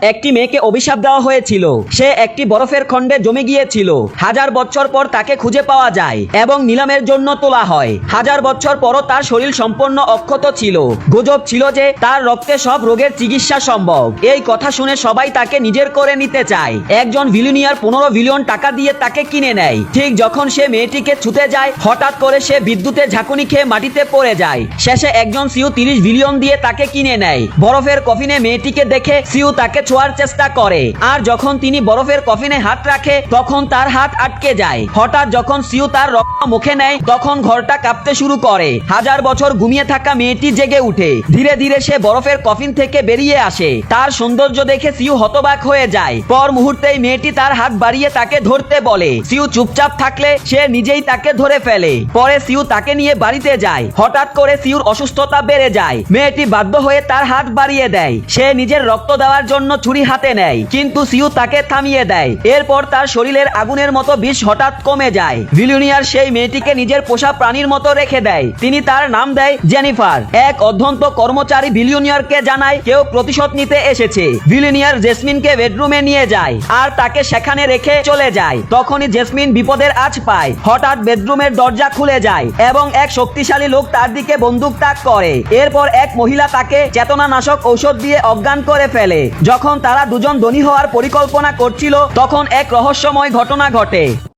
একটি মেয়েকে অভিশাপ দেওয়া হয়েছিল। সে একটি বরফের খণ্ডে জমে গিয়েছিল। 1000 বছর পর তাকে খুঁজে পাওয়া যায় এবং নিলামের জন্য তোলা হয়। 1000 বছর পরও তার শরীর সম্পূর্ণ অক্ষত ছিল। গুজব ছিল যে তার রক্তে সব রোগের চিকিৎসা সম্ভব। এই কথা শুনে সবাই তাকে নিজের করে নিতে চায়। একজন বিলিয়নিয়ার 15 বিলিয়ন টাকা দিয়ে তাকে কিনে নেয়। ঠিক যখন সে মেয়েটিকে ছুতে যায়, হঠাৎ করে সে বিদ্যুতের ঝাঁকুনি খেয়ে মাটিতে পড়ে যায়। শেষে একজন সিউ 30 বিলিয়ন দিয়ে তাকে কিনে নেয়। বরফের কফিনে মেয়েটিকে দেখে সিউ তাকে ছোঁয়ার চেষ্টা করে, আর যখন তিনি বরফের কফিনে হাত রাখে তখন তার হাত আটকে যায়। হঠাৎ যখন সিউ তার রক্ত মুখে নেয় তখন ঘরটা কাঁপতে শুরু করে। 1000 বছর ঘুমিয়ে থাকা মেয়েটি জেগে উঠে। ধীরে ধীরে সে বরফের কফিন থেকে বেরিয়ে আসে। তার সৌন্দর্য দেখে সিউ হতবাক হয়ে যায়। পর মুহূর্তেই মেয়েটি তার হাত বাড়িয়ে তাকে ধরতে বলে। সিউ চুপচাপ থাকলে সে নিজেই তাকে ধরে ফেলে। পরে সিউ তাকে নিয়ে বাড়িতে যায়। হঠাৎ করে সিউর অসুস্থতা বেড়ে যায়। মেয়েটি বাধ্য হয়ে তার হাত বাড়িয়ে দেয়। সে নিজের রক্ত দেওয়ার জন্য ছুরি হাতে নেয়, কিন্তু সিউ তাকে থামিয়ে দেয়। এরপর তার শরীরের আগুনের মতো বিষ হঠাৎ কমে যায়। বিলিয়নিয়ার সেই মেয়েটিকে নিজের পোষা প্রাণীর মতো রেখে দেয়। তিনি তার নাম দেয় জেনিফার। এক অধ্যন্ত কর্মচারী বিলিয়নিয়ারকে জানায় কেউ প্রতিশোধ নিতে এসেছে। বিলিয়নিয়ার জেসমিনকে বেডরুমে নিয়ে যায় আর তাকে সেখানে রেখে চলে যায়। তখনই জেসমিন বিপদের আঁচ পায়। হঠাৎ বেডরুমের দরজা খুলে যায় এবং এক শক্তিশালী লোক তার দিকে বন্দুক তাক করে। এরপর এক মহিলা তাকে চেতনানাশক ঔষধ দিয়ে অজ্ঞান করে ফেলে। যখন তারা দুজন ধনী হওয়ার পরিকল্পনা করছিল তখন এক রহস্যময় ঘটনা ঘটে।